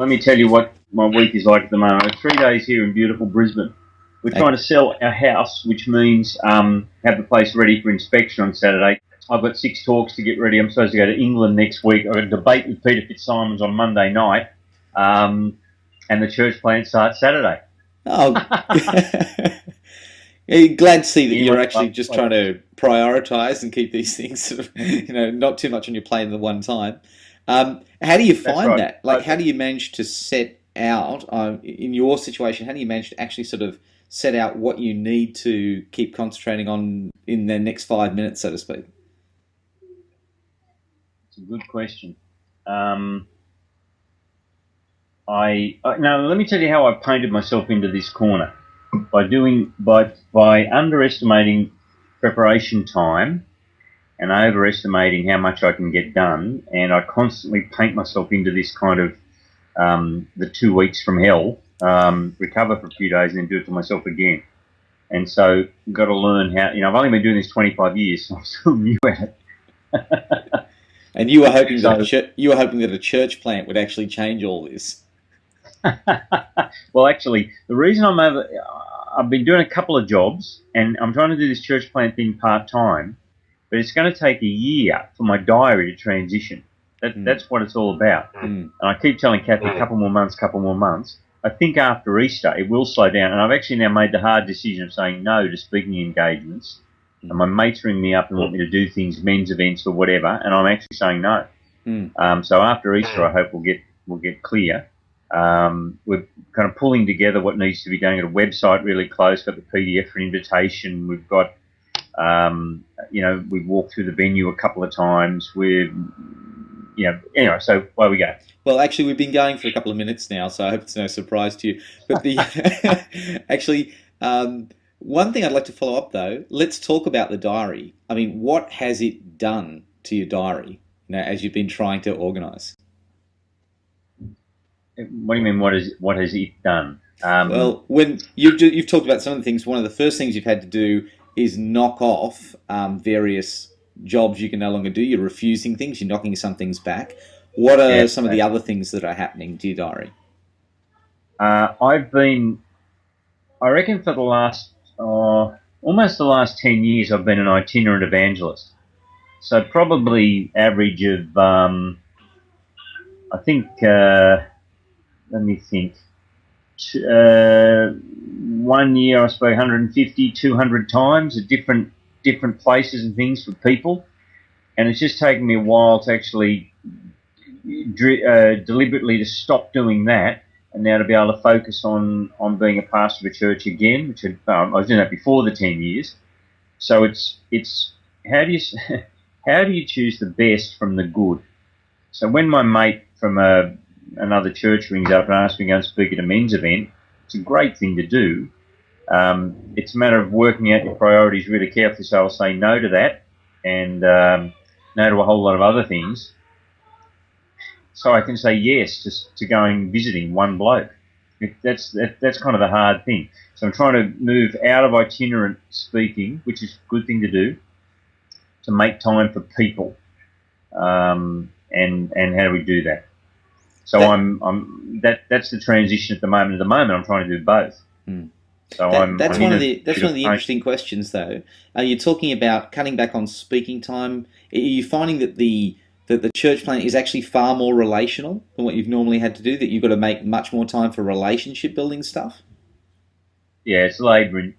let me tell you what my week is like at the moment. I have 3 days here in beautiful Brisbane. We're trying to sell our house, which means have the place ready for inspection on Saturday. I've got 6 talks to get ready. I'm supposed to go to England next week. I've got a debate with Peter Fitzsimons on Monday night, and the church plant starts Saturday. Oh, glad to see that you're actually just trying to prioritise and keep these things sort of, not too much on your plate at the one time. How do you find that? Like, how do you manage to set out, in your situation, how do you manage to actually sort of set out what you need to keep concentrating on in the next 5 minutes, so to speak? It's a good question. Now let me tell you how I painted myself into this corner by underestimating preparation time and overestimating how much I can get done, and I constantly paint myself into this kind of the 2 weeks from hell, recover for a few days and then do it to myself again. And so I've got to learn how. I've only been doing this 25 years, so I'm still new at it. And you were hoping that a church plant would actually change all this. Well, actually, the reason I've been doing a couple of jobs, and I'm trying to do this church plant thing part-time, but it's going to take a year for my diary to transition. That's what it's all about. And I keep telling Kathy, a couple more months. I think after Easter it will slow down, and I've actually now made the hard decision of saying no to speaking engagements. And my mates ring me up and want me to do things, men's events or whatever, and I'm actually saying no. So after Easter, I hope we'll get clear. We're kind of pulling together what needs to be done. We've got a website really close, got the PDF for invitation. We've got, we've walked through the venue a couple of times. Anyway, so away we go. Well, actually, we've been going for a couple of minutes now, so I hope it's no surprise to you. But one thing I'd like to follow up, though, let's talk about the diary. I mean, what has it done to your diary, as you've been trying to organise? What do you mean, what has it done? Well, when you've talked about some of the things, one of the first things you've had to do is knock off various jobs you can no longer do. You're refusing things, you're knocking some things back. What are some of the other things that are happening to your diary? I reckon for the last, almost the last 10 years, I've been an itinerant evangelist. So probably average of, I think, let me think, 1 year I spoke 150, 200 times at different places and things for people. And it's just taken me a while to actually deliberately to stop doing that, and now to be able to focus on being a pastor of a church again, which I was doing that before the 10 years. So it's how do you choose the best from the good? So when my mate from another church rings up and asks me to go and speak at a men's event, it's a great thing to do. It's a matter of working out your priorities really carefully. So I'll say no to that, and no to a whole lot of other things, so I can say yes to going visiting one bloke. That's kind of the hard thing. So I'm trying to move out of itinerant speaking, which is a good thing to do, to make time for people. And how do we do that? So that's the transition at the moment. At the moment, I'm trying to do both. So that's one of the interesting questions, though. You're talking about cutting back on speaking time. Are you finding that the church plant is actually far more relational than what you've normally had to do? That you've got to make much more time for relationship building stuff? Yeah, it's labour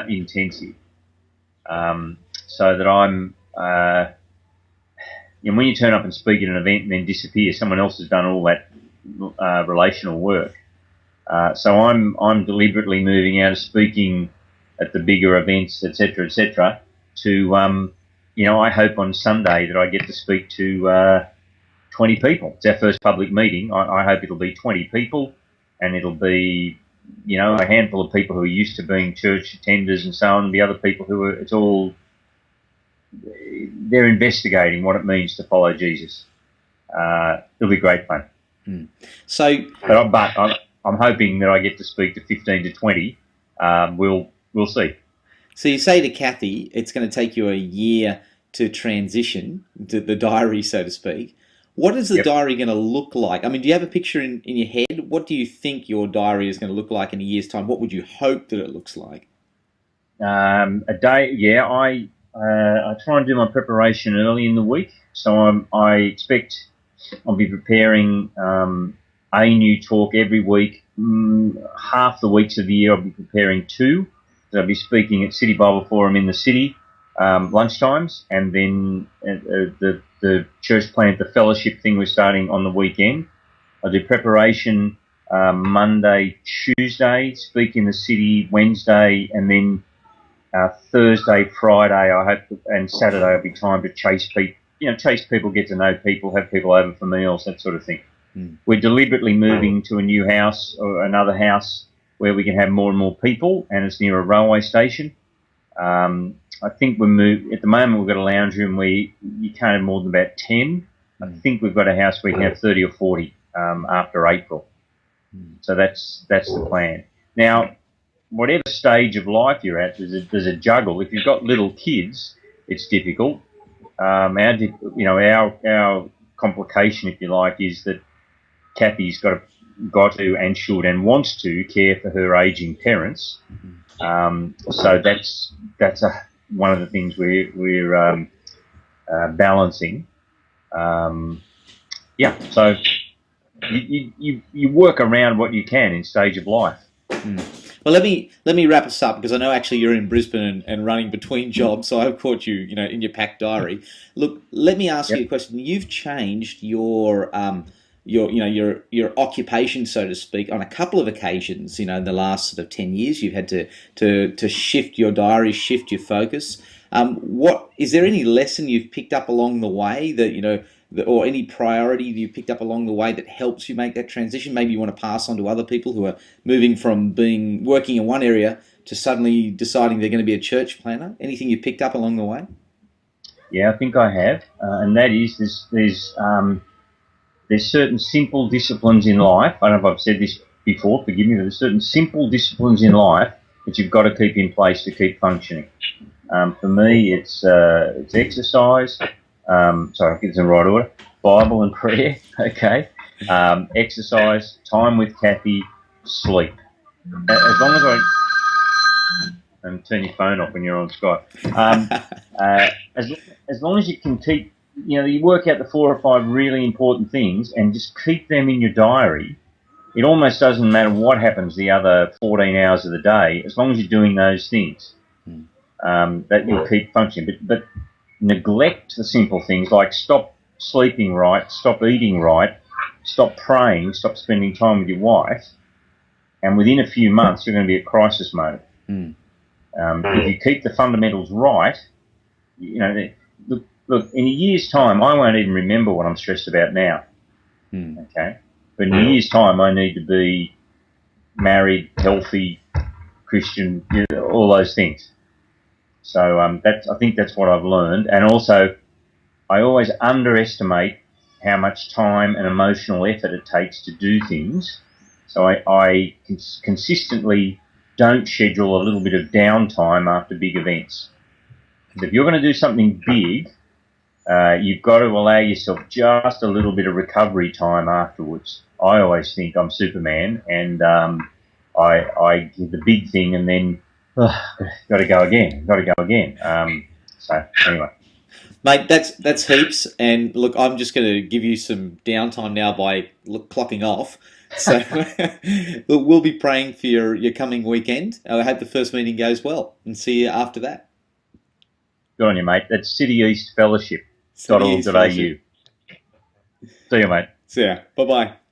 intensive. So that I'm. When you turn up and speak at an event and then disappear, someone else has done all that relational work. So I'm deliberately moving out of speaking at the bigger events, etc., to I hope on Sunday that I get to speak to 20 people. It's our first public meeting. I hope it'll be 20 people, and it'll be a handful of people who are used to being church attenders and so on, and the other people who they're investigating what it means to follow Jesus. It'll be great fun. But I'm hoping that I get to speak to 15 to 20. We'll see. So you say to Kathy, it's going to take you a year to transition to the diary, so to speak. What is the diary going to look like? I mean, do you have a picture in your head? What do you think your diary is going to look like in a year's time? What would you hope that it looks like? A day, yeah. I try and do my preparation early in the week, so I expect I'll be preparing a new talk every week. Half the weeks of the year I'll be preparing two. So I'll be speaking at City Bible Forum in the city lunchtimes, and then the church plant, the fellowship thing, we're starting on the weekend. I do preparation Monday, Tuesday, speak in the city Wednesday, and then Thursday, Friday, I hope, and Saturday will be time to chase people, get to know people, have people over for meals, that sort of thing. We're deliberately moving to a new house or another house where we can have more and more people, and it's near a railway station. I think at the moment we've got a lounge room where you can't have more than about 10. I think we've got a house where you can have 30 or 40 after April. So that's the plan. Now, whatever stage of life you're at, there's a juggle. If you've got little kids, it's difficult. Our complication, if you like, is that Kathy's got to and should and wants to care for her aging parents. So that's one of the things we're balancing. So you work around what you can in stage of life. Well, let me wrap us up, because I know actually you're in Brisbane and running between jobs, so I've caught you, in your packed diary. Look, let me ask you a question. You've changed your occupation, so to speak, on a couple of occasions. In the last sort of 10 years, you've had to shift your diary, shift your focus. What is there any lesson you've picked up along the way that or any priority you picked up along the way that helps you make that transition? Maybe you want to pass on to other people who are moving from working in one area to suddenly deciding they're going to be a church planner. Anything you picked up along the way? Yeah, I think I have, and that is there's certain simple disciplines in life. I don't know if I've said this before, forgive me, but there's certain simple disciplines in life that you've got to keep in place to keep functioning. For me, it's exercise. Sorry, I'll get this in the right order. Bible and prayer, okay. Exercise, time with Kathy, sleep. As long as and turn your phone off when you're on Skype. As long as you can keep, you work out the 4 or 5 really important things and just keep them in your diary. It almost doesn't matter what happens the other 14 hours of the day, as long as you're doing those things. That you'll keep functioning. But neglect the simple things like stop sleeping right, stop eating right, stop praying, stop spending time with your wife, and within a few months you're going to be at crisis mode. If you keep the fundamentals right, look, in a year's time I won't even remember what I'm stressed about now. Okay? But in a year's time I need to be married, healthy, Christian, all those things. So I think that's what I've learned, and also I always underestimate how much time and emotional effort it takes to do things. So I consistently don't schedule a little bit of downtime after big events. If you're going to do something big, you've got to allow yourself just a little bit of recovery time afterwards. I always think I'm Superman, and I do the big thing and then got to go again. So anyway, mate, that's heaps. And look, I'm just going to give you some downtime now by clocking off. So look, we'll be praying for your coming weekend. I hope the first meeting goes well, and see you after that. Good on you, mate. That's City East Fellowship.org.au. See you, mate. See ya. Bye-bye.